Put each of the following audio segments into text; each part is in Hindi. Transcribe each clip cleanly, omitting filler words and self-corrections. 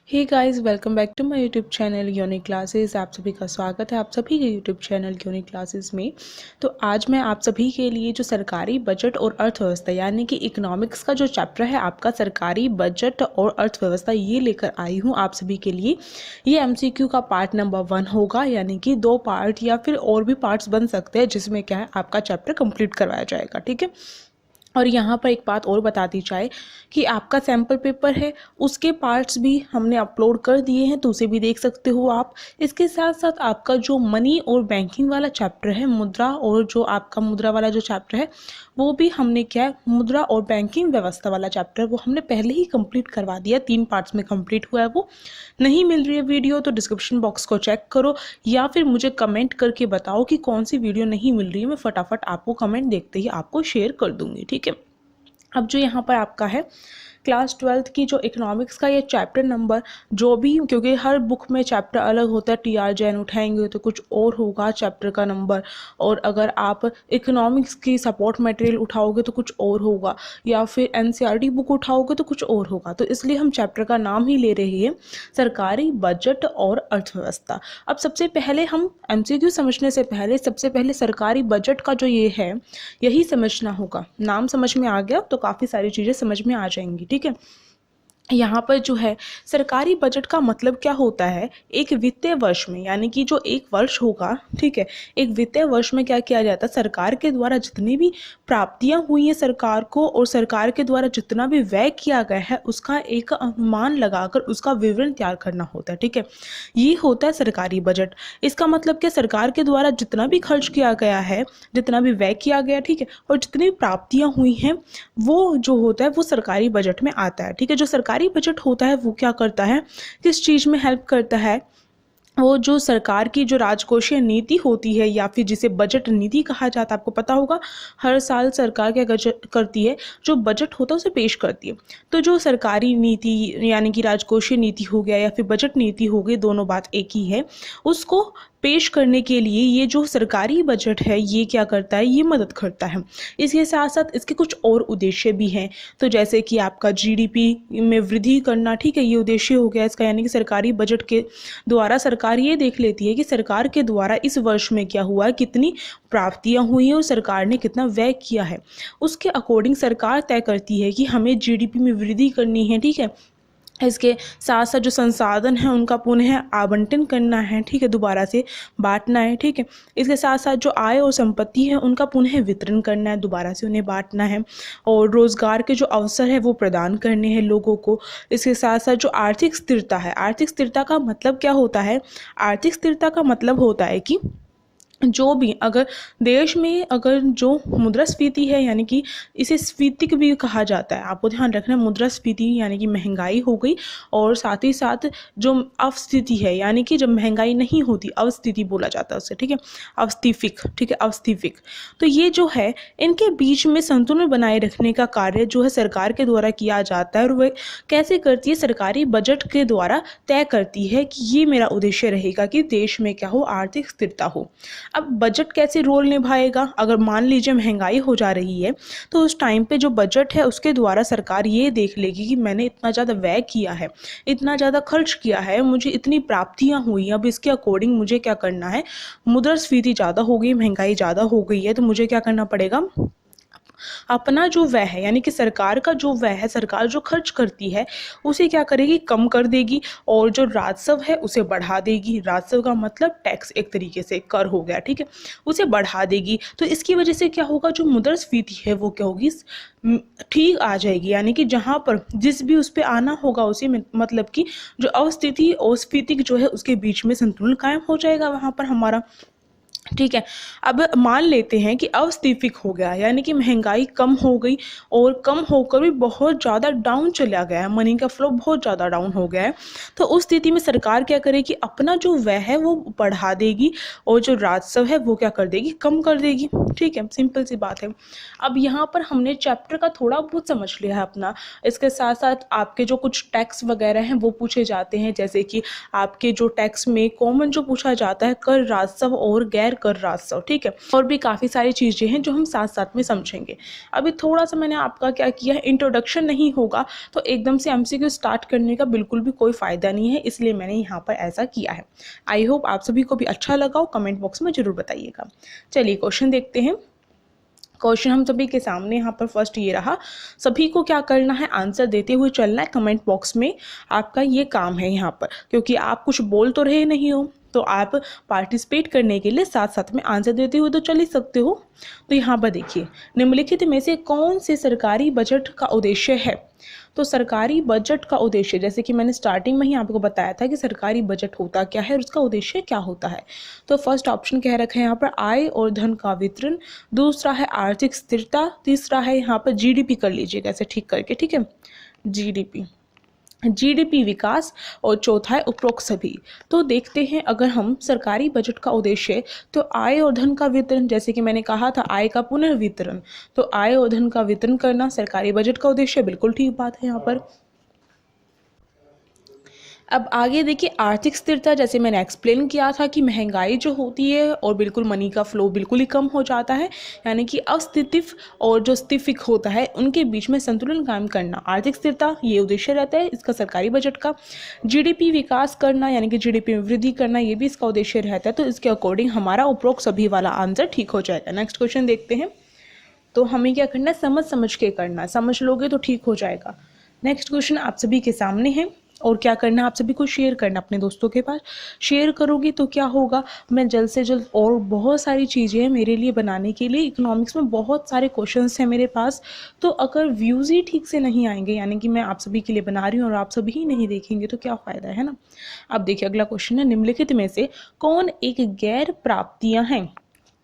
Hey guys, welcome back to my YouTube channel unique classes. आप सभी का स्वागत है आप सभी के यूट्यूब चैनल यूनिक क्लासेस में। तो आज मैं आप सभी के लिए जो सरकारी बजट और अर्थव्यवस्था यानी कि इकोनॉमिक्स का जो चैप्टर है आपका सरकारी बजट और अर्थव्यवस्था ये लेकर आई हूँ आप सभी के लिए। ये एमसीक्यू का पार्ट नंबर 1 होगा, यानी कि 2 पार्ट या फिर और भी पार्ट्स बन सकते हैं जिसमें क्या है आपका चैप्टर कंप्लीट करवाया जाएगा। ठीक है। और यहाँ पर एक बात और बता दी जाए कि आपका सैम्पल पेपर है उसके पार्ट्स भी हमने अपलोड कर दिए हैं, तो उसे भी देख सकते हो आप। इसके साथ साथ आपका जो मनी और बैंकिंग वाला चैप्टर है, मुद्रा और जो आपका मुद्रा वाला जो चैप्टर है वो भी हमने क्या है, मुद्रा और बैंकिंग व्यवस्था वाला चैप्टर वो हमने पहले ही कंप्लीट करवा दिया। 3 पार्ट्स में कंप्लीट हुआ है। वो नहीं मिल रही है वीडियो तो डिस्क्रिप्शन बॉक्स को चेक करो या फिर मुझे कमेंट करके बताओ कि कौन सी वीडियो नहीं मिल रही है। मैं फटाफट आपको कमेंट देखते ही आपको शेयर कर दूंगी। ठीक है। अब जो यहाँ पर आपका है क्लास 12th की जो इकोनॉमिक्स का ये चैप्टर नंबर जो भी, क्योंकि हर बुक में चैप्टर अलग होता है, टीआर जैन उठाएंगे तो कुछ और होगा चैप्टर का नंबर, और अगर आप इकोनॉमिक्स की सपोर्ट मटेरियल उठाओगे तो कुछ और होगा, या फिर एनसीईआरटी बुक उठाओगे तो कुछ और होगा। तो इसलिए हम चैप्टर का नाम ही ले रहे हैं सरकारी बजट और अर्थव्यवस्था। अब सबसे पहले हम एमसीक्यू समझने से पहले सबसे पहले सरकारी बजट का जो ये है यही समझना होगा। नाम समझ में आ गया तो काफ़ी सारी चीज़ें समझ में आ जाएंगी। ठीक है। यहाँ पर जो है सरकारी बजट का मतलब क्या होता है, एक वित्तीय वर्ष में, यानी कि जो एक वर्ष होगा, ठीक है, एक वित्तीय वर्ष में क्या किया जाता है, सरकार के द्वारा जितनी भी प्राप्तियां हुई हैं सरकार को और सरकार के द्वारा जितना भी व्यय किया गया है उसका एक अनुमान लगाकर उसका विवरण तैयार करना होता है। ठीक है। ये होता है सरकारी बजट। इसका मतलब क्या, सरकार के द्वारा जितना भी खर्च किया गया है, जितना भी व्यय किया गया, ठीक है, और जितनी प्राप्तियां हुई हैं वो जो होता है वो सरकारी बजट में आता है। ठीक है। जो सरकारी बजट होता है वो क्या करता है, किस चीज़ में हेल्प करता है, वो जो सरकार की जो राजकोषीय नीति होती है या फिर जिसे बजट नीति कहा जाता है, आपको पता होगा हर साल सरकार क्या करती है, जो बजट होता है उसे पेश करती है। तो जो सरकारी नीति यानी कि राजकोषीय नीति हो गया या फिर बजट नीति हो गई, दोनों बात एक ही है, उसको पेश करने के लिए ये जो सरकारी बजट है ये क्या करता है, ये मदद करता है। इसके साथ साथ इसके कुछ और उद्देश्य भी हैं। तो जैसे कि आपका जीडीपी में वृद्धि करना, ठीक है, ये उद्देश्य हो गया इसका, यानी कि सरकारी बजट के द्वारा सरकार ये देख लेती है कि सरकार के द्वारा इस वर्ष में क्या हुआ है, कितनी प्राप्तियां हुई हैं और सरकार ने कितना व्यय किया है। उसके अकॉर्डिंग सरकार तय करती है कि हमें जीडीपी में वृद्धि करनी है। ठीक है। इसके साथ साथ जो संसाधन हैं उनका पुनः आवंटन करना है, ठीक है, दोबारा से बांटना है। ठीक है। इसके साथ साथ जो आय और संपत्ति है उनका पुनः वितरण करना है, दोबारा से उन्हें बांटना है, और रोजगार के जो अवसर है वो प्रदान करने हैं लोगों को। इसके साथ साथ जो आर्थिक स्थिरता है, आर्थिक स्थिरता का मतलब क्या होता है, आर्थिक स्थिरता का मतलब होता है कि जो भी अगर देश में अगर जो मुद्रास्फीति है, यानी कि इसे स्फीतिक भी कहा जाता है, आपको ध्यान रखना है, मुद्रास्फीति यानी कि महंगाई हो गई, और साथ ही साथ जो अवस्थिति है यानी कि जब महंगाई नहीं होती अवस्थिति बोला जाता है उसे। ठीक है। अवस्थिफिक, ठीक है, अवस्थिफिक। तो ये जो है इनके बीच में संतुलन बनाए रखने का कार्य जो है सरकार के द्वारा किया जाता है, और वह कैसे करती है, सरकारी बजट के द्वारा तय करती है कि ये मेरा उद्देश्य रहेगा कि देश में क्या हो, आर्थिक स्थिरता हो। अब बजट कैसे रोल निभाएगा, अगर मान लीजिए महंगाई हो जा रही है तो उस टाइम पे जो बजट है उसके द्वारा सरकार ये देख लेगी कि मैंने इतना ज़्यादा व्यय किया है, इतना ज़्यादा खर्च किया है, मुझे इतनी प्राप्तियां हुई, अब इसके अकॉर्डिंग मुझे क्या करना है, मुद्रास्फीति ज़्यादा हो गई, महंगाई ज़्यादा हो गई है, तो मुझे क्या करना पड़ेगा, अपना जो व्यय है यानी कि सरकार का जो व्यय है, सरकार जो खर्च करती है उसे क्या करेगी, कम कर देगी, और जो राजस्व है उसे बढ़ा देगी। राजस्व का मतलब टैक्स, एक तरीके से कर हो गया। ठीक है। उसे बढ़ा देगी। तो इसकी वजह से क्या होगा, जो मुद्रास्फीति है वो क्या होगी, ठीक आ जाएगी, यानी कि जहाँ पर जिस भी उस पर आना होगा उसी में, मतलब कि जो अवस्थिति और स्फीतिक जो है उसके बीच में संतुलन कायम हो जाएगा वहाँ पर हमारा। ठीक है। अब मान लेते हैं कि अवस्थितिक हो गया, यानी कि महंगाई कम हो गई और कम होकर भी बहुत ज़्यादा डाउन चला गया है, मनी का फ्लो बहुत ज़्यादा डाउन हो गया है। तो उस स्थिति में सरकार क्या करेगी, अपना जो व्यय है वो बढ़ा देगी और जो राजस्व है वो क्या कर देगी, कम कर देगी। ठीक है, सिंपल सी बात है। अब यहाँ पर हमने चैप्टर का थोड़ा बहुत समझ लिया है अपना। इसके साथ साथ आपके जो कुछ टैक्स वगैरह हैं वो पूछे जाते हैं, जैसे कि आपके जो टैक्स में कॉमन जो पूछा जाता है कर, राजस्व और गैर कर राजस्व, ठीक है। और भी काफ़ी सारी चीज़ें हैं जो हम साथ साथ में समझेंगे। अभी थोड़ा सा मैंने आपका क्या किया है, इंट्रोडक्शन नहीं होगा तो एकदम से एमसीक्यू स्टार्ट करने का बिल्कुल भी कोई फ़ायदा नहीं है, इसलिए मैंने यहाँ पर ऐसा किया है। आई होप आप सभी को भी अच्छा लगा हो, कमेंट बॉक्स में ज़रूर बताइएगा। चलिए क्वेश्चन देखते हैं। क्वेश्चन हम सभी के सामने यहाँ पर फर्स्ट ये रहा, सभी को क्या करना है, आंसर देते हुए चलना है कमेंट बॉक्स में। आपका ये काम है यहाँ पर, क्योंकि आप कुछ बोल तो रहे नहीं हो, तो आप पार्टिसिपेट करने के लिए साथ साथ में आंसर देते हुए तो चल ही सकते हो। तो यहाँ पर देखिए, निम्नलिखित में से कौन से सरकारी बजट का उद्देश्य है। तो सरकारी बजट का उद्देश्य, जैसे कि मैंने स्टार्टिंग में ही आपको बताया था कि सरकारी बजट होता क्या है और उसका उद्देश्य क्या होता है। तो फर्स्ट ऑप्शन कह रखा है यहाँ पर आय और धन का वितरण, दूसरा है आर्थिक स्थिरता, तीसरा है यहाँ पर जीडीपी कर लीजिएगा ऐसे ठीक करके, ठीक है, जीडीपी विकास, और चौथा है उपरोक्त सभी। तो देखते हैं, अगर हम सरकारी बजट का उद्देश्य, तो आय और धन का वितरण, जैसे कि मैंने कहा था आय का पुनर्वितरण, तो आय और धन का वितरण करना सरकारी बजट का उद्देश्य, बिल्कुल ठीक बात है यहाँ पर। अब आगे देखिए, आर्थिक स्थिरता, जैसे मैंने एक्सप्लेन किया था कि महंगाई जो होती है और बिल्कुल मनी का फ्लो बिल्कुल ही कम हो जाता है, यानी कि अस्थितिफ और जो स्थितिक होता है उनके बीच में संतुलन कायम करना, आर्थिक स्थिरता ये उद्देश्य रहता है इसका सरकारी बजट का। जीडीपी विकास करना, यानी कि जीडीपी में वृद्धि करना, ये भी इसका उद्देश्य रहता है। तो इसके अकॉर्डिंग हमारा उपरोक्त सभी वाला आंसर ठीक हो जाएगा। नेक्स्ट क्वेश्चन देखते हैं। तो हमें क्या करना है, समझ समझ के करना है, समझ लोगे तो ठीक हो जाएगा। नेक्स्ट क्वेश्चन आप सभी के सामने है, और क्या करना है, आप सभी को शेयर करना अपने दोस्तों के पास। शेयर करोगी तो क्या होगा, मैं जल्द से जल्द, और बहुत सारी चीज़ें हैं मेरे लिए बनाने के लिए, इकोनॉमिक्स में बहुत सारे क्वेश्चंस हैं मेरे पास। तो अगर व्यूज़ ही ठीक से नहीं आएंगे, यानी कि मैं आप सभी के लिए बना रही हूँ और आप सभी ही नहीं देखेंगे, तो क्या फ़ायदा है ना। अब देखिए अगला क्वेश्चन है, निम्नलिखित में से कौन एक गैर प्राप्तियाँ हैं।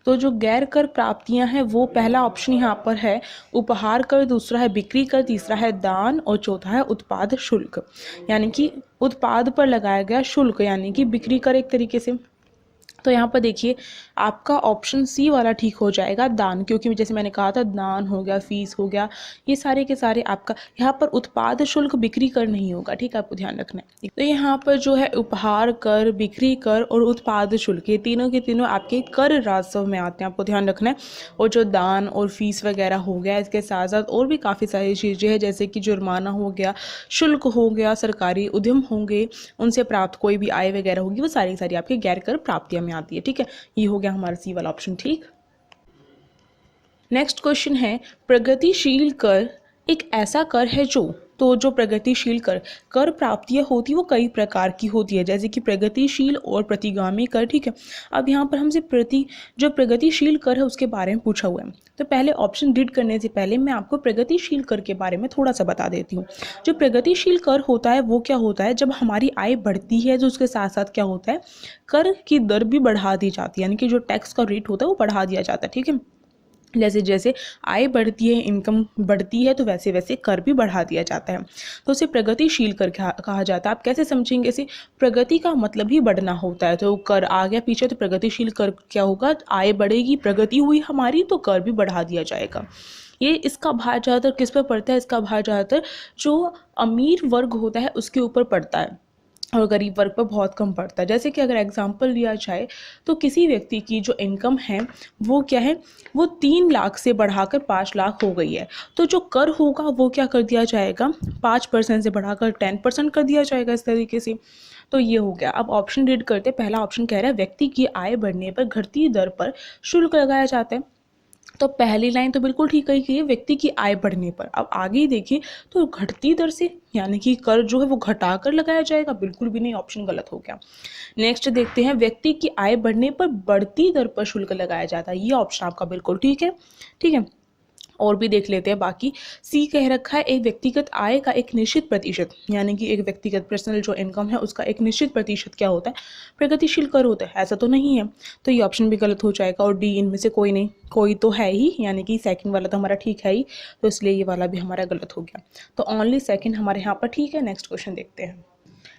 तो जो गैर कर प्राप्तियां हैं, वो पहला ऑप्शन यहाँ पर है उपहार कर, दूसरा है बिक्री कर, तीसरा है दान, और चौथा है उत्पाद शुल्क, यानी कि उत्पाद पर लगाया गया शुल्क, यानी कि बिक्री कर एक तरीके से। तो यहाँ पर देखिए, आपका ऑप्शन सी वाला ठीक हो जाएगा, दान, क्योंकि जैसे मैंने कहा था दान हो गया, फीस हो गया, ये सारे के सारे आपका यहाँ पर उत्पाद शुल्क बिक्री कर नहीं होगा, ठीक है, आपको ध्यान रखना है। तो यहाँ पर जो है उपहार कर, बिक्री कर और उत्पाद शुल्क, ये तीनों के तीनों आपके कर राजस्व में आते हैं, आपको ध्यान रखना है। और जो दान और फीस वगैरह हो गया, इसके साथ साथ और भी काफ़ी सारी चीज़ें हैं, जैसे कि जुर्माना हो गया, शुल्क हो गया, सरकारी उद्यम होंगे, उनसे प्राप्त कोई भी आय वगैरह होगी, वो सारी सारी आपके गैर कर प्राप्तियां में आती है, ठीक है। ये हो गया हमारा सी वाला ऑप्शन ठीक। नेक्स्ट क्वेश्चन है, प्रगतिशील कर एक ऐसा कर है जो, तो जो प्रगतिशील कर कर प्राप्तियां होती है वो कई प्रकार की होती है, जैसे कि प्रगतिशील और प्रतिगामी कर, ठीक है। अब यहाँ पर हमसे जो प्रगतिशील कर है उसके बारे में पूछा हुआ है। तो पहले ऑप्शन रीड करने से पहले मैं आपको प्रगतिशील कर के बारे में थोड़ा सा बता देती हूँ। जो प्रगतिशील कर होता है वो क्या होता है, जब हमारी आय बढ़ती है तो उसके साथ साथ क्या होता है, कर की दर भी बढ़ा दी जाती है, यानी कि जो टैक्स का रेट होता है वो बढ़ा दिया जाता है, ठीक है। जैसे जैसे आय बढ़ती है, इनकम बढ़ती है, तो वैसे वैसे कर भी बढ़ा दिया जाता है। तो उसे प्रगतिशील कर कहा जाता है। आप कैसे समझेंगे इसे, प्रगति का मतलब ही बढ़ना होता है, तो कर आ गया पीछे, तो प्रगतिशील कर क्या होगा, आय बढ़ेगी, प्रगति हुई हमारी, तो कर भी बढ़ा दिया जाएगा। ये इसका भार ज़्यादातर किस पर पड़ता है, इसका भार ज़्यादातर जो अमीर वर्ग होता है उसके ऊपर पड़ता है, और गरीब वर्ग पर बहुत कम पड़ता है। जैसे कि अगर एग्जांपल लिया जाए, तो किसी व्यक्ति की जो इनकम है वो क्या है, वो 3 लाख से बढ़ाकर 5 लाख हो गई है, तो जो कर होगा वो क्या कर दिया जाएगा, 5% से बढ़ाकर 10% कर दिया जाएगा, इस तरीके से। तो ये हो गया। अब ऑप्शन रीड करते, पहला ऑप्शन कह रहा है व्यक्ति की आय बढ़ने पर घटती दर पर शुल्क लगाया जाता है। तो पहली लाइन तो बिल्कुल ठीक है कि व्यक्ति की आय बढ़ने पर। अब आगे ही देखिए, तो घटती दर से, यानी कि कर जो है वो घटाकर लगाया जाएगा, बिल्कुल भी नहीं, ऑप्शन गलत हो गया। नेक्स्ट देखते हैं, व्यक्ति की आय बढ़ने पर बढ़ती दर पर शुल्क लगाया जाता है, ये ऑप्शन आपका बिल्कुल ठीक है, ठीक है। और भी देख लेते हैं बाकी। सी कह रखा है एक व्यक्तिगत आय का एक निश्चित प्रतिशत, यानी कि एक व्यक्तिगत पर्सनल जो इनकम है उसका एक निश्चित प्रतिशत क्या होता है, प्रगतिशील कर होता है, ऐसा तो नहीं है, तो ये ऑप्शन भी गलत हो जाएगा। और डी इनमें से कोई नहीं, कोई तो है ही, यानी कि सेकंड वाला तो हमारा ठीक है ही, तो इसलिए ये वाला भी हमारा गलत हो गया। तो ओनली सेकंड हमारे यहाँ पर ठीक है। नेक्स्ट क्वेश्चन देखते हैं।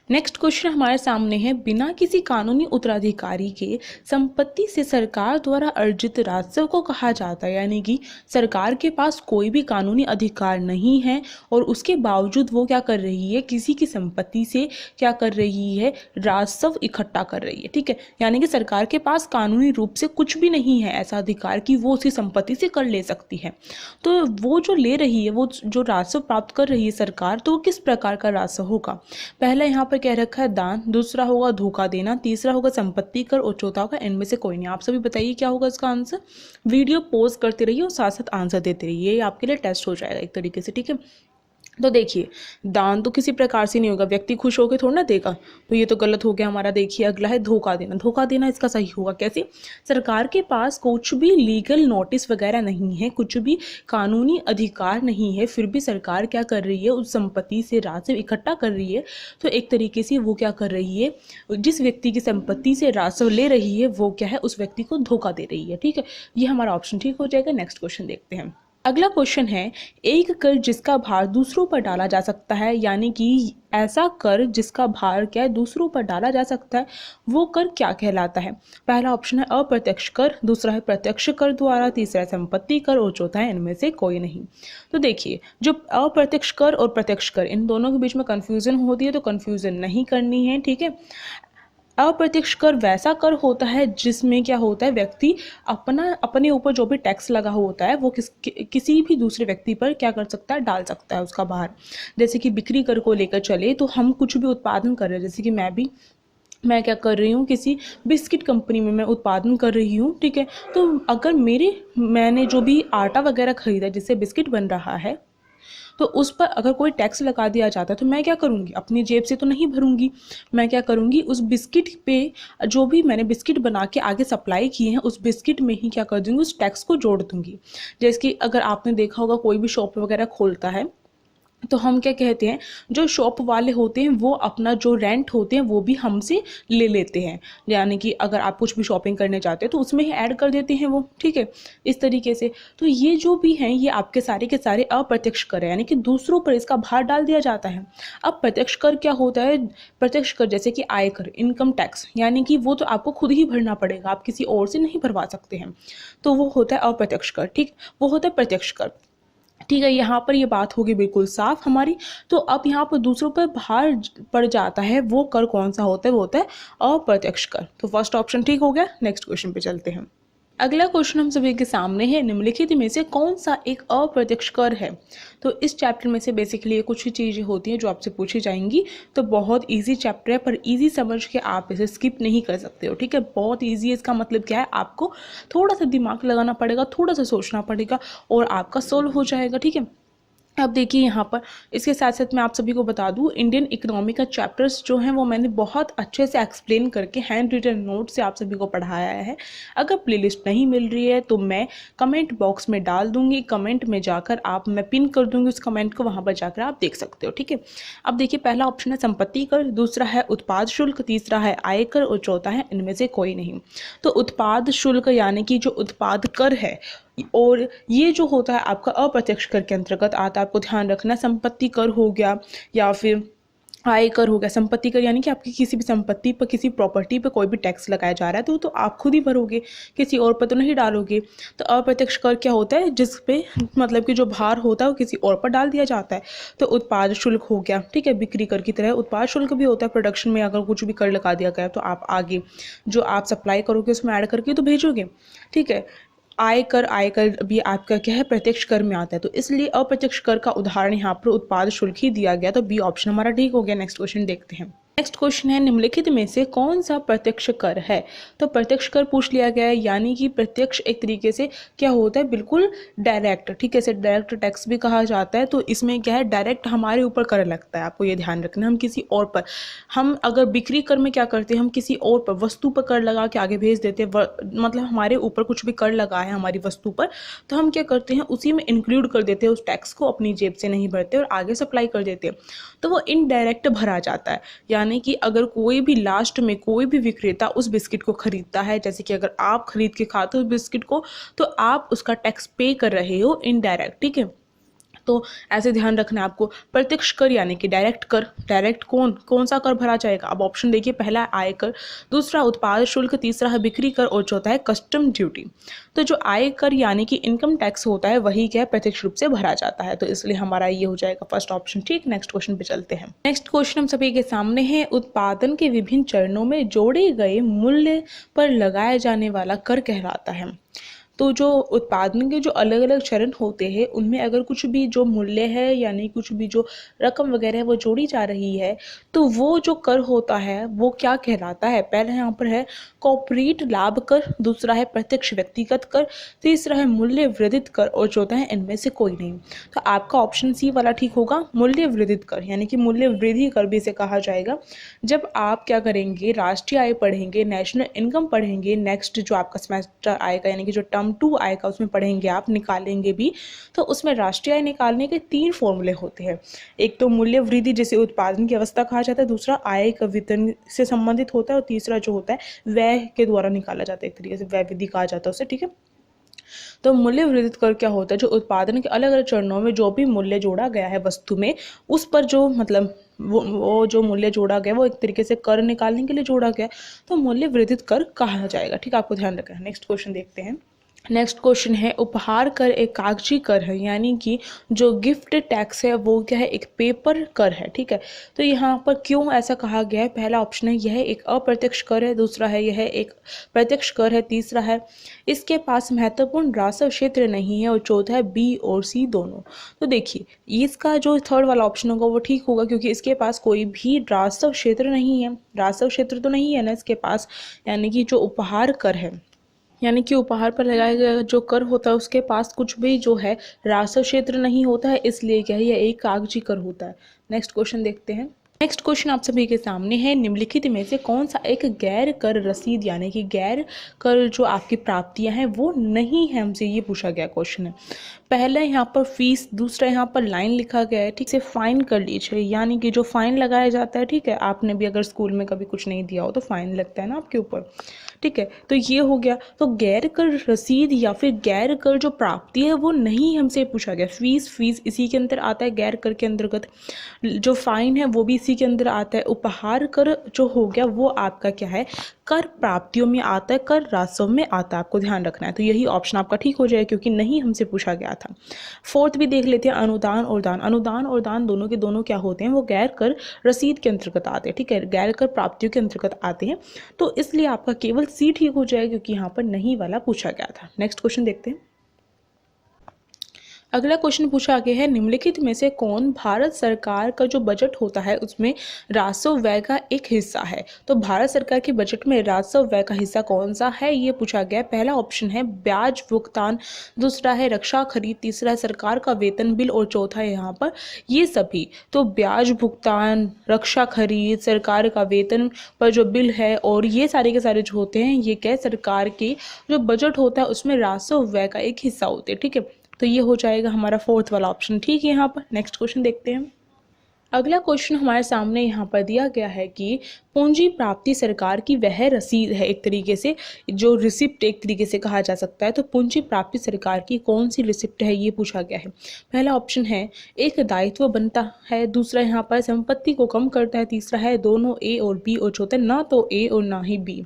नेक्स्ट क्वेश्चन हमारे सामने है, बिना किसी कानूनी उत्तराधिकारी के संपत्ति से सरकार द्वारा अर्जित राजस्व को कहा जाता है। यानी कि सरकार के पास कोई भी कानूनी अधिकार नहीं है और उसके बावजूद वो क्या कर रही है, किसी की संपत्ति से क्या कर रही है, राजस्व इकट्ठा कर रही है। ठीक है, यानी कि सरकार के पास कानूनी रूप से कुछ भी नहीं है ऐसा अधिकार कि वो उसकी संपत्ति से कर ले सकती है। तो वो जो ले रही है, वो जो राजस्व प्राप्त कर रही है सरकार, तो वो किस प्रकार का राजस्व होगा। पहला यहाँ पर कह रखा है दान, दूसरा होगा धोखा देना, तीसरा होगा संपत्ति कर और चौथा होगा इनमें से कोई नहीं। आप सभी बताइए क्या होगा इसका आंसर। वीडियो पॉज करते रहिए और साथ साथ आंसर देते रहिए, ये आपके लिए टेस्ट हो जाएगा एक तरीके से। ठीक है, तो देखिए दान तो किसी प्रकार से नहीं होगा, व्यक्ति खुश होकर थोड़ा ना देगा, तो ये तो गलत हो गया हमारा। देखिए अगला है धोखा देना। धोखा देना इसका सही होगा कैसे, सरकार के पास कुछ भी लीगल नोटिस वगैरह नहीं है, कुछ भी कानूनी अधिकार नहीं है, फिर भी सरकार क्या कर रही है, उस संपत्ति से राजस्व इकट्ठा कर रही है। तो एक तरीके से वो क्या कर रही है, जिस व्यक्ति की संपत्ति से राजस्व ले रही है वो क्या है, उस व्यक्ति को धोखा दे रही है। ठीक है, ये हमारा ऑप्शन ठीक हो जाएगा। नेक्स्ट क्वेश्चन देखते हैं। अगला क्वेश्चन है, एक कर जिसका भार दूसरों पर डाला जा सकता है, यानी कि ऐसा कर जिसका भार क्या है, दूसरों पर डाला जा सकता है, वो कर क्या कहलाता है। पहला ऑप्शन है अप्रत्यक्ष कर, दूसरा है प्रत्यक्ष कर द्वारा, तीसरा है संपत्ति कर और चौथा है इनमें से कोई नहीं। तो देखिए जो अप्रत्यक्ष कर और प्रत्यक्ष कर, इन दोनों के बीच में कंफ्यूजन होती है, तो कंफ्यूजन नहीं करनी है। ठीक है, अप्रत्यक्ष कर वैसा कर होता है जिसमें क्या होता है, व्यक्ति अपने ऊपर जो भी टैक्स लगा होता है वो किसी भी दूसरे व्यक्ति पर क्या कर सकता है, डाल सकता है उसका भार। जैसे कि बिक्री कर को लेकर चले तो हम कुछ भी उत्पादन कर रहे हैं, जैसे कि मैं क्या कर रही हूँ, किसी बिस्किट कंपनी में मैं उत्पादन कर रही हूँ। ठीक है, तो अगर मैंने जो भी आटा वगैरह खरीदा जिससे बिस्किट बन रहा है, तो उस पर अगर कोई टैक्स लगा दिया जाता है तो मैं क्या करूँगी, अपनी जेब से तो नहीं भरूंगी। मैं क्या करूँगी, उस बिस्किट पे जो भी मैंने बिस्किट बना के आगे सप्लाई किए हैं उस बिस्किट में ही क्या कर दूँगी, उस टैक्स को जोड़ दूँगी। जैसे कि अगर आपने देखा होगा कोई भी शॉप वगैरह खोलता है तो हम क्या कहते हैं, जो शॉप वाले होते हैं वो अपना जो रेंट होते हैं वो भी हमसे ले लेते हैं। यानी कि अगर आप कुछ भी शॉपिंग करने जाते हैं तो उसमें ही ऐड कर देते हैं वो। ठीक है, इस तरीके से तो ये जो भी हैं ये आपके सारे के सारे अप्रत्यक्ष कर है, यानी कि दूसरों पर इसका भार डाल दिया जाता है। अब प्रत्यक्ष कर क्या होता है, प्रत्यक्ष कर जैसे कि आयकर, इनकम टैक्स, यानी कि वो तो आपको खुद ही भरना पड़ेगा, आप किसी और से नहीं भरवा सकते हैं, तो वो होता है अप्रत्यक्ष कर। ठीक, वो होता है प्रत्यक्ष कर। ठीक है, यहाँ पर ये बात होगी बिल्कुल साफ हमारी। तो अब यहाँ पर दूसरों पर भार पड़ जाता है, वो कर कौन सा होता है, वो होता है अप्रत्यक्ष कर। तो फर्स्ट ऑप्शन ठीक हो गया। नेक्स्ट क्वेश्चन पे चलते हैं। अगला क्वेश्चन हम सभी के सामने है, निम्नलिखित में से कौन सा एक अप्रत्यक्ष कर है। तो इस चैप्टर में से बेसिकली कुछ ही चीज़ें होती हैं जो आपसे पूछी जाएंगी। तो बहुत इजी चैप्टर है, पर इजी समझ के आप इसे स्किप नहीं कर सकते हो। ठीक है, बहुत इजी है, इसका मतलब क्या है, आपको थोड़ा सा दिमाग लगाना पड़ेगा, थोड़ा सा सोचना पड़ेगा और आपका सोल्व हो जाएगा। ठीक है, अब देखिए यहाँ पर इसके साथ साथ मैं आप सभी को बता दूँ, इंडियन इकोनॉमी का चैप्टर्स जो हैं वो मैंने बहुत अच्छे से एक्सप्लेन करके हैंड रिटन नोट से आप सभी को पढ़ाया है। अगर प्लेलिस्ट नहीं मिल रही है तो मैं कमेंट बॉक्स में डाल दूंगी, कमेंट में जाकर मैं पिन कर दूंगी उस कमेंट को, वहाँ पर जाकर आप देख सकते हो। ठीक है, अब देखिए पहला ऑप्शन है संपत्ति कर, दूसरा है उत्पाद शुल्क, तीसरा है आयकर और चौथा है इनमें से कोई नहीं। तो उत्पाद शुल्क यानी कि जो उत्पाद कर है, और ये जो होता है आपका अप्रत्यक्ष कर के अंतर्गत आता है। आपको ध्यान रखना, संपत्ति कर हो गया या फिर आयकर हो गया। संपत्ति कर यानी कि आपकी किसी भी संपत्ति पर, किसी प्रॉपर्टी पर कोई भी टैक्स लगाया जा रहा है तो आप खुद ही भरोगे, किसी और पर तो नहीं डालोगे। तो अप्रत्यक्ष कर क्या होता है, जिस पे मतलब कि जो भार होता है वो किसी और पर डाल दिया जाता है। तो उत्पाद शुल्क हो गया। ठीक है, बिक्री कर की तरह उत्पाद शुल्क भी होता है, प्रोडक्शन में अगर कुछ भी कर लगा दिया गया तो आप आगे जो आप सप्लाई करोगे उसमें ऐड करके तो भेजोगे। ठीक है, आयकर भी आपका क्या है, प्रत्यक्ष कर में आता है, तो इसलिए अप्रत्यक्ष कर का उदाहरण यहाँ पर उत्पाद शुल्क ही दिया गया। तो बी ऑप्शन हमारा ठीक हो गया। नेक्स्ट क्वेश्चन देखते हैं। नेक्स्ट क्वेश्चन है, निम्नलिखित में से कौन सा प्रत्यक्ष कर है। तो प्रत्यक्ष कर पूछ लिया गया है, यानी कि प्रत्यक्ष एक तरीके से क्या होता है, बिल्कुल डायरेक्ट। ठीक है, इसे डायरेक्ट टैक्स भी कहा जाता है। तो इसमें क्या है, डायरेक्ट हमारे ऊपर कर लगता है। आपको ये ध्यान रखना, हम किसी और पर, हम अगर बिक्री कर में क्या करते हैं, हम किसी और पर वस्तु पर कर लगा के आगे भेज देते हैं। मतलब हमारे ऊपर कुछ भी कर लगा है हमारी वस्तु पर, तो हम क्या करते हैं, उसी में इंक्लूड कर देते हैं उस टैक्स को, अपनी जेब से नहीं भरते और आगे सप्लाई कर देते हैं। तो वो इनडायरेक्ट भरा जाता है। यानी कि अगर कोई भी लास्ट में कोई भी विक्रेता उस बिस्किट को खरीदता है, जैसे कि अगर आप खरीद के खाते हो उस बिस्किट को, तो आप उसका टैक्स पे कर रहे हो इनडायरेक्ट। ठीक है, तो ऐसे ध्यान रखना है आपको। प्रत्यक्ष कर यानी कि डायरेक्ट कर, डायरेक्ट कौन सा कर भरा जाएगा? अब ऑप्शन देखिए, पहला आयकर, दूसरा उत्पाद शुल्क, तीसरा है बिक्री कर और चौथा है कस्टम ड्यूटी। तो जो आयकर यानी कि इनकम टैक्स होता है वही क्या है, प्रत्यक्ष रूप से भरा जाता है, तो इसलिए हमारा ये हो जाएगा फर्स्ट ऑप्शन। ठीक, नेक्स्ट क्वेश्चन पे चलते हैं। नेक्स्ट क्वेश्चन हम सभी के सामने है, उत्पादन के विभिन्न चरणों में जोड़े गए मूल्य पर लगाया जाने वाला कर कहलाता है। तो जो उत्पादन के जो अलग अलग चरण होते हैं उनमें अगर कुछ भी जो मूल्य है यानी कुछ भी जो रकम वगैरह है वो जोड़ी जा रही है तो वो जो कर होता है वो क्या कहलाता है? पहले यहाँ पर है कॉर्पोरेट लाभ कर, दूसरा है प्रत्यक्ष व्यक्तिगत कर, तीसरा है मूल्य वृद्धित कर और चौथा है इनमें से कोई नहीं। तो आपका ऑप्शन सी वाला ठीक होगा, मूल्य वृद्धित कर, यानी कि मूल्य वृद्धि कर भी इसे कहा जाएगा। जब आप क्या करेंगे, राष्ट्रीय आय पढ़ेंगे, नेशनल इनकम पढ़ेंगे, नेक्स्ट जो आपका सेमेस्टर आएगा यानी कि जो टर्म 2 आएगा उसमें पढ़ेंगे, आप निकालेंगे भी, तो उसमें राष्ट्रीय आय निकालने के 3 फॉर्मूले होते हैं। एक तो मूल्य वृद्धि जिसे उत्पादन की अवस्था कहा जाता है, दूसरा आय का वितरण से संबंधित होता है और तीसरा जो होता है व्यय के द्वारा निकाला जाता है, एक तरीके से व्यय विधि कहा जाता है उसे। ठीक है, तो मूल्य वृद्धित कर क्या होता है? जो उत्पादन के अलग अलग चरणों में जो भी मूल्य जोड़ा गया है वस्तु में, उस पर जो मतलब वो जो मूल्य जोड़ा गया वो एक तरीके से कर निकालने के लिए जोड़ा गया, तो मूल्य वृद्धित कर कहा जाएगा। ठीक, आपको ध्यान रखना है। नेक्स्ट क्वेश्चन देखते हैं। नेक्स्ट क्वेश्चन है, उपहार कर एक कागजी कर है, यानी कि जो गिफ्ट टैक्स है वो क्या है, एक पेपर कर है। ठीक है, तो यहाँ पर क्यों ऐसा कहा गया है? पहला ऑप्शन है यह एक अप्रत्यक्ष कर है, दूसरा है यह एक प्रत्यक्ष कर है, तीसरा है इसके पास महत्वपूर्ण राजस्व क्षेत्र नहीं है और चौथा है बी और सी दोनों। तो देखिए, इसका जो थर्ड वाला ऑप्शन होगा वो ठीक होगा क्योंकि इसके पास कोई भी राजस्व क्षेत्र नहीं है। राजस्व क्षेत्र तो नहीं है ना इसके पास, यानी कि जो उपहार कर है यानी कि उपहार पर लगाया गया जो कर होता है उसके पास कुछ भी जो है राजस्व क्षेत्र नहीं होता है, इसलिए क्या है यह एक कागजी कर होता है। नेक्स्ट क्वेश्चन देखते हैं। नेक्स्ट क्वेश्चन आप सभी के सामने है, निम्नलिखित में से कौन सा एक गैर कर रसीद यानी कि गैर कर जो आपकी प्राप्तियां हैं वो नहीं है, हमसे ये पूछा गया क्वेश्चन है। पहला यहाँ पर फीस, दूसरा यहाँ पर लाइन लिखा गया है, ठीक से फाइन कर लीजिए, यानी कि जो फाइन लगाया जाता है। ठीक है, आपने भी अगर स्कूल में कभी कुछ नहीं दिया हो तो फाइन लगता है ना आपके ऊपर। ठीक है, तो ये हो गया। तो गैर कर रसीद या फिर गैर कर जो प्राप्ति है वो नहीं हमसे पूछा गया। फीस इसी के अंदर आता है गैर कर के अंतर्गत, जो फाइन है वो भी इसी के अंदर आता है। उपहार कर जो हो गया वो आपका क्या है, कर प्राप्तियों में आता है, कर राजस्व में आता है, आपको ध्यान रखना है। तो यही ऑप्शन आपका ठीक हो जाएगा क्योंकि नहीं हमसे पूछा गया था। फोर्थ भी देख लेते हैं, अनुदान और दान। अनुदान और दान दोनों के दोनों क्या होते हैं, वो गैर कर रसीद के अंतर्गत आते हैं। ठीक है, गैर कर प्राप्तियों के अंतर्गत आते हैं, तो इसलिए आपका केवल सी ठीक हो जाएगा क्योंकि यहाँ पर नहीं वाला पूछा गया था। नेक्स्ट क्वेश्चन देखते हैं। अगला क्वेश्चन पूछा गया है, निम्नलिखित में से कौन भारत सरकार का जो बजट होता है उसमें राजस्व व्यय का एक हिस्सा है? तो भारत सरकार के बजट में राजस्व व्यय का हिस्सा कौन सा है ये पूछा गया। पहला ऑप्शन है ब्याज भुगतान, दूसरा है रक्षा खरीद, तीसरा है सरकार का वेतन बिल और चौथा है यहाँ पर ये सभी। तो ब्याज भुगतान, रक्षा खरीद, सरकार का वेतन पर जो बिल है और ये सारे के सारे जो होते हैं ये क्या सरकार के जो बजट होता है उसमें राजस्व व्यय का एक हिस्सा होते हैं। ठीक है, तो ये हो जाएगा हमारा फोर्थ वाला ऑप्शन ठीक है यहाँ पर। नेक्स्ट क्वेश्चन देखते हैं। अगला क्वेश्चन हमारे सामने यहाँ पर दिया गया है कि पूंजी प्राप्ति सरकार की वह रसीद है, एक तरीके से जो रिसिप्ट एक तरीके से कहा जा सकता है। तो पूंजी प्राप्ति सरकार की कौन सी रिसिप्ट है ये पूछा गया है। पहला ऑप्शन है एक दायित्व बनता है, दूसरा यहाँ पर संपत्ति को कम करता है, तीसरा है दोनों ए और बी और चौथा ना तो ए और ना ही बी।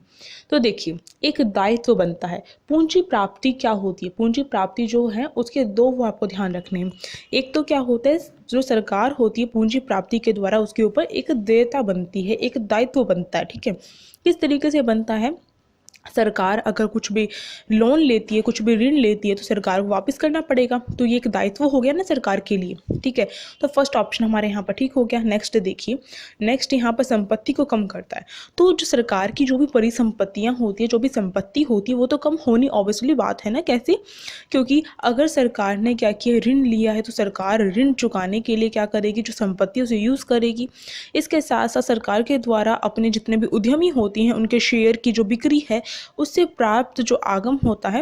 तो देखिए, एक दायित्व बनता है, पूंजी प्राप्ति क्या होती है? पूंजी प्राप्ति जो है उसके दो वो आपको ध्यान रखने हैं। एक तो क्या होता है, जो सरकार होती है पूंजी प्राप्ति के द्वारा उसके ऊपर एक देयता बनती है, एक दायित्व बनता है। ठीक है, किस तरीके से बनता है? सरकार अगर कुछ भी लोन लेती है, कुछ भी ऋण लेती है तो सरकार को वापस करना पड़ेगा, तो ये एक दायित्व हो गया ना सरकार के लिए। ठीक है, तो फर्स्ट ऑप्शन हमारे यहाँ पर ठीक हो गया। नेक्स्ट देखिए, नेक्स्ट यहाँ पर संपत्ति को कम करता है। तो जो सरकार की जो भी परिसंपत्तियाँ होती है, जो भी संपत्ति होती है वो तो कम होनी ऑब्वियसली बात है ना। कैसे? क्योंकि अगर सरकार ने क्या किया, ऋण लिया है तो सरकार ऋण चुकाने के लिए क्या करेगी, जो संपत्ति उसे यूज़ करेगी। इसके साथ साथ सरकार के द्वारा अपने जितने भी उद्यमी होती हैं उनके शेयर की जो बिक्री है उससे प्राप्त जो आगम होता है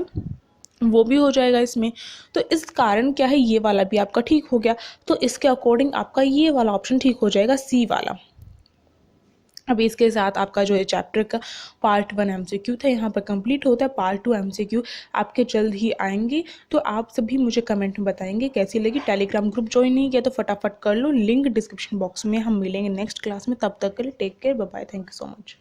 वो भी हो जाएगा इसमें। तो इस कारण क्या है, ये वाला भी आपका ठीक हो गया। तो इसके अकॉर्डिंग आपका ये वाला ऑप्शन ठीक हो जाएगा, सी वाला। अब इसके साथ आपका जो है चैप्टर का पार्ट 1 एमसीक्यू था यहाँ पर कंप्लीट होता है। पार्ट 2 एमसीक्यू आपके जल्द ही आएंगे। तो आप सभी मुझे कमेंट में बताएंगे कैसी लगी। टेलीग्राम ग्रुप ज्वाइन नहीं किया तो फटाफट कर लो, लिंक डिस्क्रिप्शन बॉक्स में। हम मिलेंगे नेक्स्ट क्लास में, तब तक के लिए take care, bye bye, thank you so much.